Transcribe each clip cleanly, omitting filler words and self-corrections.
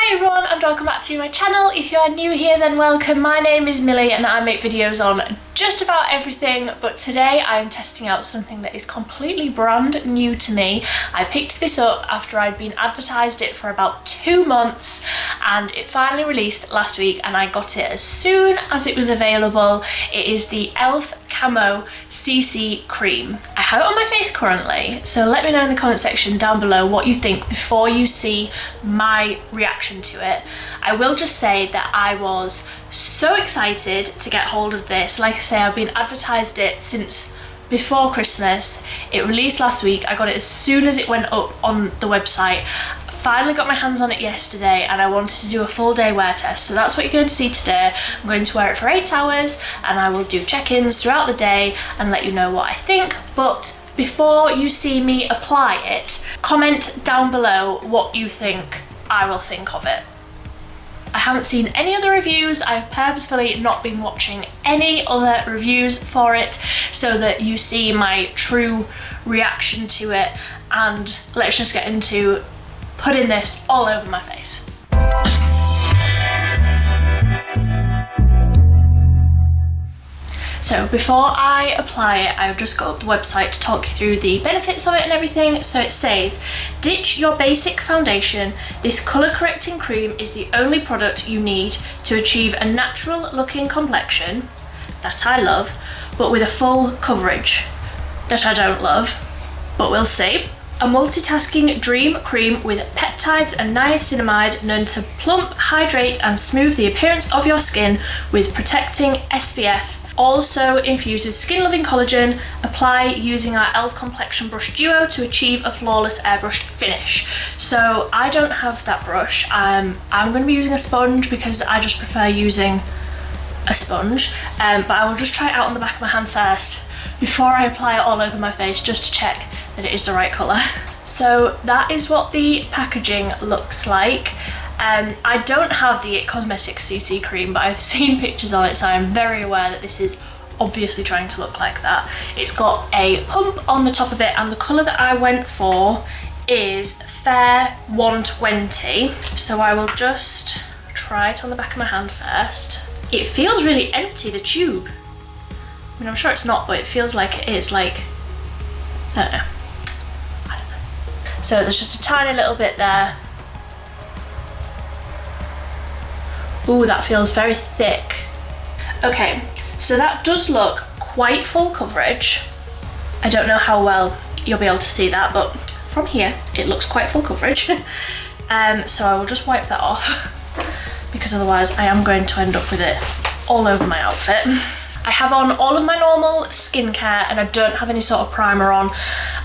Hi everyone and welcome back to my channel. If you are new here then welcome. My name is Millie and I make videos on just about everything, but today I am testing out something that is completely brand new to me. I picked this up after I'd been advertised it for about 2 months and it finally released last week and I got it as soon as it was available. It is the E.L.F. CAMO CC cream. I have it on my face currently, so let me know in the comment section down below what you think before you see my reaction to it. I will just say that I was so excited to get hold of this. Like I say, I've been advertised it since before Christmas. It released last week. I got it as soon as it went up on the website. Finally got my hands on it yesterday and I wanted to do a full day wear test, so that's what you're going to see today. I'm going to wear it for 8 hours and I will do check-ins throughout the day and let you know what I think. But before you see me apply it, comment down below what you think I will think of it. I haven't seen any other reviews. I've purposefully not been watching any other reviews for it so that you see my true reaction to it, and let's just get into putting this all over my face. So before I apply it, I've just got up the website to talk you through the benefits of it and everything. So it says, ditch your basic foundation. This colour correcting cream is the only product you need to achieve a natural looking complexion that I love, but with a full coverage that I don't love, but we'll see. A multitasking dream cream with peptides and niacinamide known to plump, hydrate and smooth the appearance of your skin with protecting SPF. Also infused with skin-loving collagen. Apply using our E.L.F. complexion brush duo to achieve a flawless airbrushed finish. So I don't have that brush. I'm going to be using a sponge because I just prefer using a sponge. But I will just try it out on the back of my hand first before I apply it all over my face, just to check that it is the right colour. So that is what the packaging looks like. I don't have the IT Cosmetics CC cream, but I've seen pictures of it, so I'm very aware that this is obviously trying to look like that. It's got a pump on the top of it, and the colour that I went for is Fair 120. So I will just try it on the back of my hand first. It feels really empty, the tube. I mean, I'm sure it's not, but it feels like it is, like, I don't know. So there's just a tiny little bit there. Ooh, that feels very thick. Okay, so that does look quite full coverage. I don't know how well you'll be able to see that, but from here it looks quite full coverage. So I will just wipe that off because otherwise I am going to end up with it all over my outfit. I have on all of my normal skincare and I don't have any sort of primer on.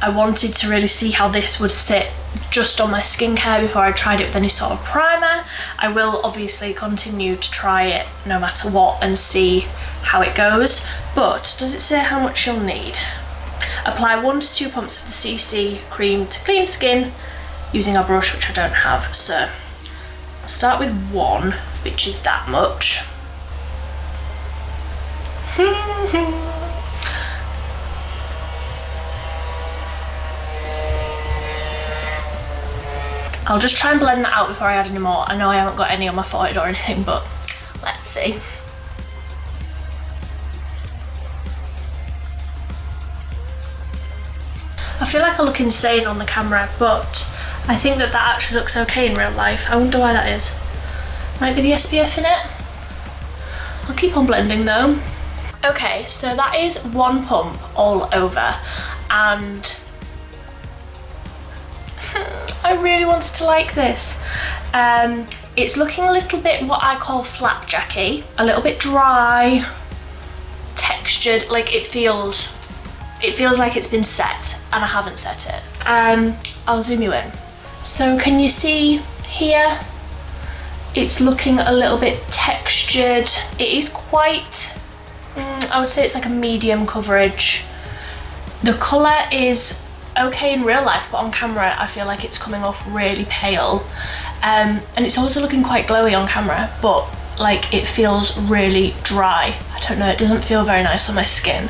I wanted to really see how this would sit just on my skincare before I tried it with any sort of primer. I will obviously continue to try it no matter what and see how it goes, but does it say how much you'll need? Apply 1 to 2 pumps of the CC cream to clean skin using our brush, which I don't have. So I'll start with 1, which is that much. I'll just try and blend that out before I add any more. I know I haven't got any on my forehead or anything, but let's see. I feel like I look insane on the camera, but I think that that actually looks okay in real life. I wonder why that is. Might be the SPF in it. I'll keep on blending though. Okay, so that is 1 pump all over, and I really wanted to like this. It's looking a little bit what I call flapjacky, a little bit dry, textured, like it feels like it's been set and I haven't set it. I'll zoom you in. So can you see here? It's looking a little bit textured. It is quite, I would say it's like a medium coverage. The colour is okay in real life, but on camera I feel like it's coming off really pale, and it's also looking quite glowy on camera, but like it feels really dry. I don't know, it doesn't feel very nice on my skin.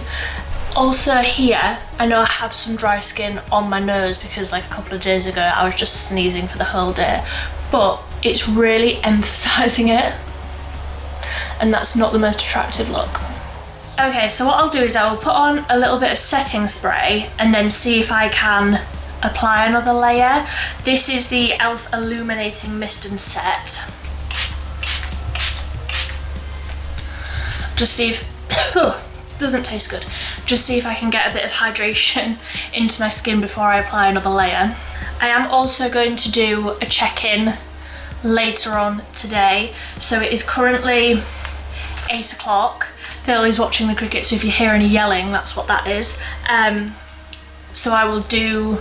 Also here, I know I have some dry skin on my nose because like a couple of days ago I was just sneezing for the whole day, but it's really emphasizing it, and that's not the most attractive look. Okay, so what I'll do is I will put on a little bit of setting spray and then see if I can apply another layer. This is the E.L.F. Illuminating Mist and Set. Just see if, doesn't taste good. Just see if I can get a bit of hydration into my skin before I apply another layer. I am also going to do a check-in later on today. So it is currently 8 o'clock. Phil is watching the cricket, so if you hear any yelling, that's what that is. So I will do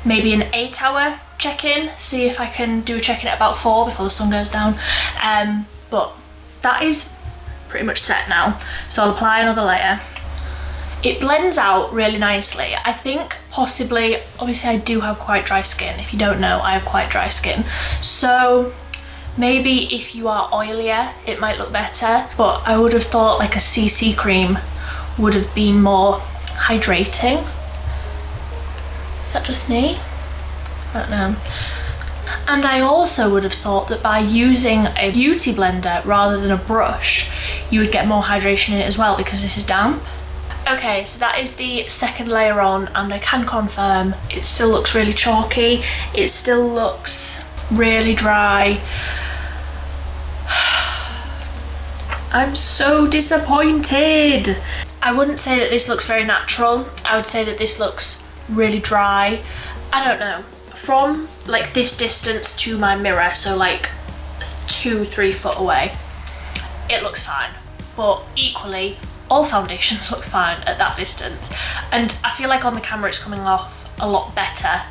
maybe an 8-hour check-in, see if I can do a check-in at about 4 before the sun goes down. But that is pretty much set now, so I'll apply another layer. It blends out really nicely. I think possibly, obviously I do have quite dry skin. If you don't know, I have quite dry skin. So maybe if you are oilier, it might look better, but I would have thought like a CC cream would have been more hydrating. Is that just me? I don't know. And I also would have thought that by using a beauty blender rather than a brush, you would get more hydration in it as well, because this is damp. Okay, so that is the second layer on, and I can confirm it still looks really chalky. It still looks really dry. I'm so disappointed. I wouldn't say that this looks very natural. I would say that this looks really dry. I don't know. From like this distance to my mirror, so like 2-3 foot away, it looks fine. But equally, all foundations look fine at that distance. And I feel like on the camera it's coming off a lot better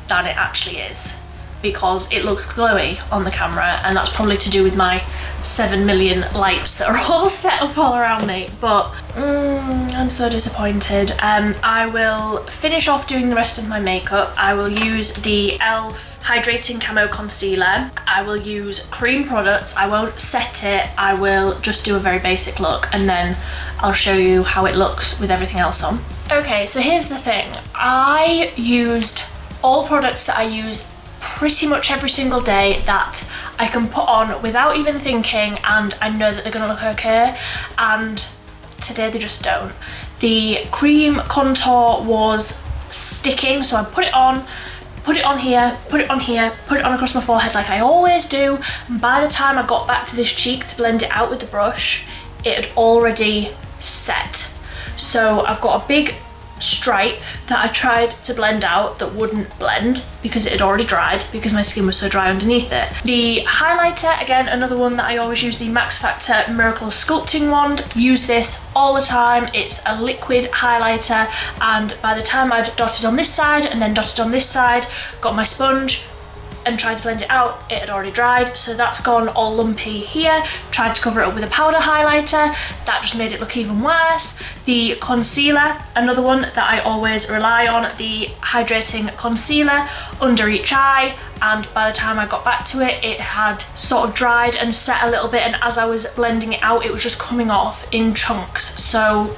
than it actually is, because it looks glowy on the camera, and that's probably to do with my 7 million lights that are all set up all around me. But I'm so disappointed. I will finish off doing the rest of my makeup. I will use the E.L.F. Hydrating Camo Concealer. I will use cream products. I won't set it. I will just do a very basic look, and then I'll show you how it looks with everything else on. Okay, so here's the thing. I used all products that I use pretty much every single day that I can put on without even thinking, and I know that they're gonna look okay, and today they just don't. The cream contour was sticking, so I put it on here, put it on here, put it on across my forehead like I always do, and by the time I got back to this cheek to blend it out with the brush, it had already set. So I've got a big stripe that I tried to blend out that wouldn't blend because it had already dried, because my skin was so dry underneath it. The highlighter, again, another one that I always use, the Max Factor Miracle Sculpting Wand. Use this all the time. It's a liquid highlighter, and by the time I'd dotted on this side and then dotted on this side, got my sponge and tried to blend it out, it had already dried, so that's gone all lumpy here. Tried to cover it up with a powder highlighter, that just made it look even worse. The concealer, another one that I always rely on, the hydrating concealer under each eye, and by the time I got back to it, it had sort of dried and set a little bit, and as I was blending it out, it was just coming off in chunks. So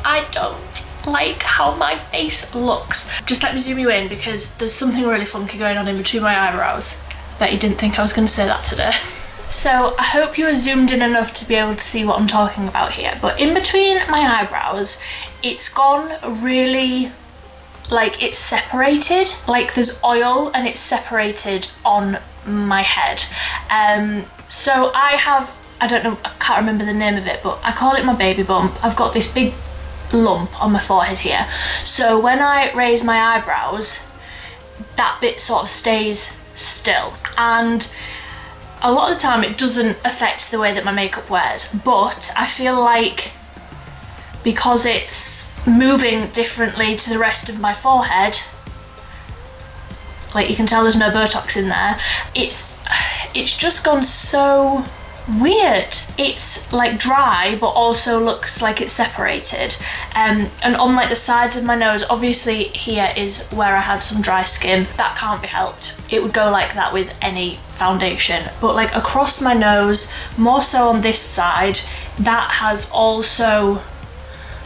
I don't like how my face looks. Just let me zoom you in, because there's something really funky going on in between my eyebrows. Bet you didn't think I was going to say that today. So I hope you are zoomed in enough to be able to see what I'm talking about here, but in between my eyebrows, it's gone really, like, it's separated, like there's oil and it's separated on my head. So I have, I don't know, I can't remember the name of it, but I call it my baby bump. I've got this big lump on my forehead here, so when I raise my eyebrows, that bit sort of stays still, and a lot of the time it doesn't affect the way that my makeup wears, but I feel like because it's moving differently to the rest of my forehead, like you can tell there's no Botox in there, it's just gone so weird. It's like dry but also looks like it's separated, and on like the sides of my nose, obviously here is where I had some dry skin, that can't be helped, it would go like that with any foundation, but like across my nose, more so on this side, that has also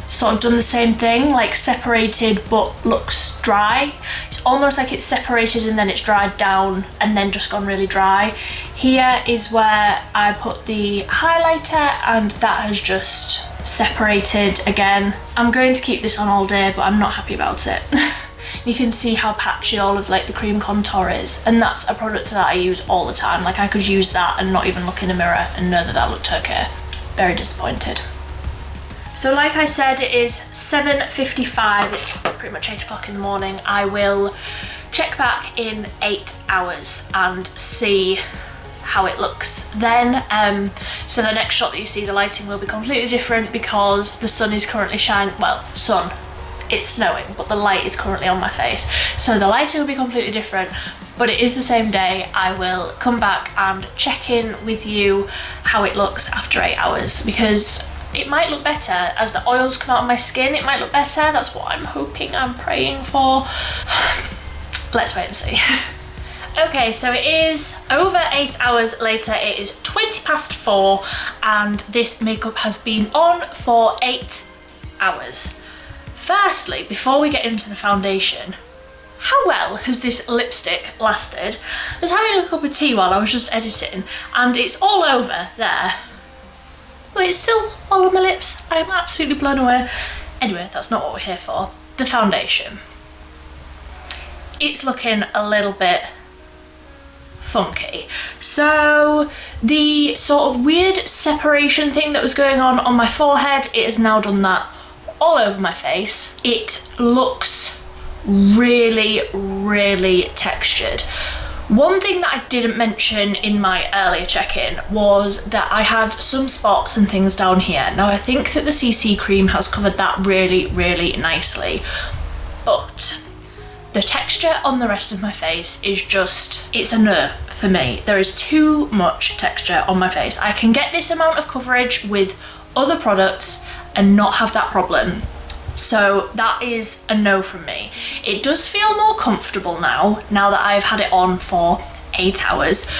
sort of done the same thing, like separated but looks dry. It's almost like it's separated and then it's dried down and then just gone really dry. Here is where I put the highlighter and that has just separated again. I'm going to keep this on all day, but I'm not happy about it. You can see how patchy all of like the cream contour is, and that's a product that I use all the time. Like I could use that and not even look in a mirror and know that that looked okay. Very disappointed. So like I said, it is 7:55, it's pretty much 8 o'clock in the morning. I will check back in 8 hours and see how it looks then. So the next shot that you see, the lighting will be completely different because the sun is currently shining, well, sun, it's snowing, but the light is currently on my face. So the lighting will be completely different, but it is the same day. I will come back and check in with you how it looks after 8 hours, because it might look better as the oils come out of my skin. It might look better. That's what I'm hoping, I'm praying for. Let's wait and see. Okay, so it is over 8 hours later. It is 4:20 and this makeup has been on for 8 hours. Firstly, before we get into the foundation, how well has this lipstick lasted? I was having a cup of tea while I was just editing and it's all over there. But it's still all on my lips. I am absolutely blown away. Anyway, that's not what we're here for. The foundation. It's looking a little bit funky. So the sort of weird separation thing that was going on my forehead, it has now done that all over my face. It looks really, really textured. One thing that I didn't mention in my earlier check-in was that I had some spots and things down here. Now I think that the CC cream has covered that really, really nicely, but the texture on the rest of my face is just, it's a no for me. There is too much texture on my face. I can get this amount of coverage with other products and not have that problem. So that is a no from me. It does feel more comfortable now that I've had it on for 8 hours,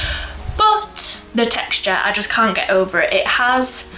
but the texture, I just can't get over it. It has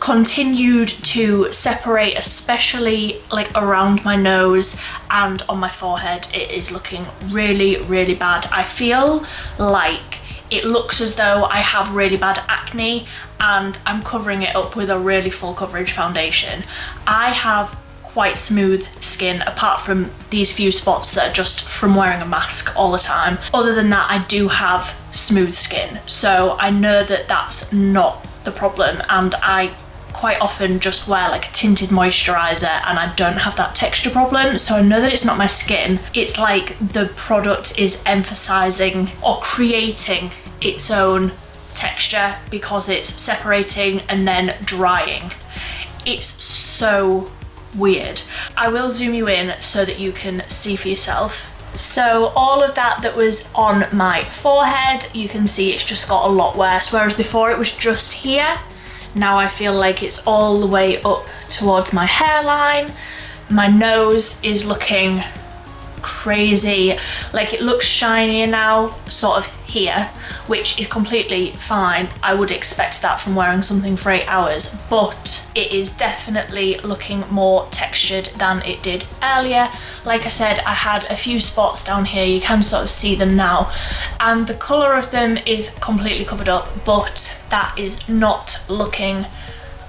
continued to separate, especially like around my nose and on my forehead. It is looking really, really bad. I feel like it looks as though I have really bad acne and I'm covering it up with a really full coverage foundation. I have quite smooth skin apart from these few spots that are just from wearing a mask all the time. Other than that, I do have smooth skin, so I know that that's not the problem, and I quite often just wear like a tinted moisturizer and I don't have that texture problem, so I know that it's not my skin. It's like the product is emphasizing or creating its own texture because it's separating and then drying. It's so weird. I will zoom you in so that you can see for yourself. So all of that was on my forehead, you can see it's just got a lot worse, whereas before it was just here. Now I feel like it's all the way up towards my hairline. My nose is looking crazy, like it looks shinier now, sort of here, which is completely fine. I would expect that from wearing something for 8 hours, but it is definitely looking more textured than it did earlier. Like I said, I had a few spots down here, you can sort of see them now, and the colour of them is completely covered up, but that is not looking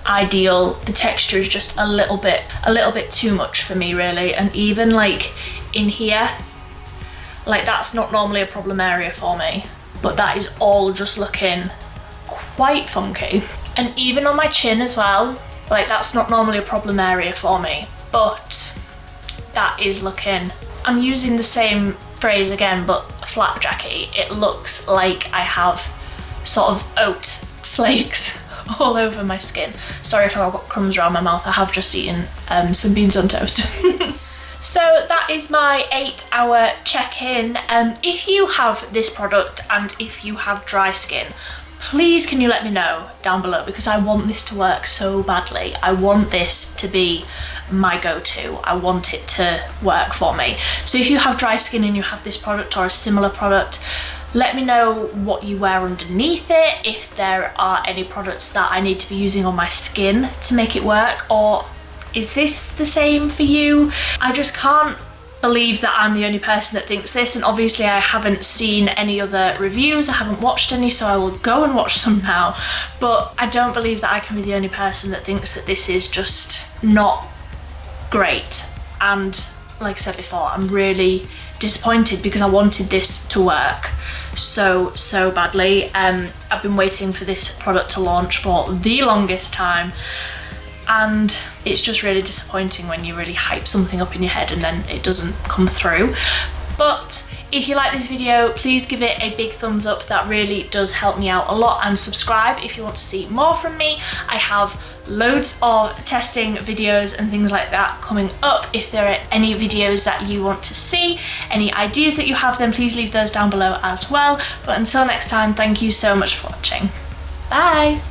ideal. The texture is just a little bit too much for me, really. And even like in here, like that's not normally a problem area for me, but that is all just looking quite funky. And even on my chin as well, like that's not normally a problem area for me, but that is looking, I'm using the same phrase again, but flapjacky. It looks like I have sort of oat flakes all over my skin. Sorry if I've got crumbs around my mouth, I have just eaten some beans on toast. So that is my 8-hour check-in. If you have this product and if you have dry skin, please can you let me know down below, because I want this to work so badly. I want this to be my go-to. I want it to work for me. So if you have dry skin and you have this product or a similar product, let me know what you wear underneath it, if there are any products that I need to be using on my skin to make it work, or is this the same for you? I just can't believe that I'm the only person that thinks this, and obviously I haven't seen any other reviews, I haven't watched any, so I will go and watch some now, but I don't believe that I can be the only person that thinks that this is just not great. And like I said before, I'm really disappointed because I wanted this to work so badly. I've been waiting for this product to launch for the longest time, and it's just really disappointing when you really hype something up in your head and then it doesn't come through. But if you like this video, please give it a big thumbs up, that really does help me out a lot, and subscribe if you want to see more from me. I have loads of testing videos and things like that coming up. If there are any videos that you want to see, any ideas that you have, then please leave those down below as well. But until next time, thank you so much for watching. Bye!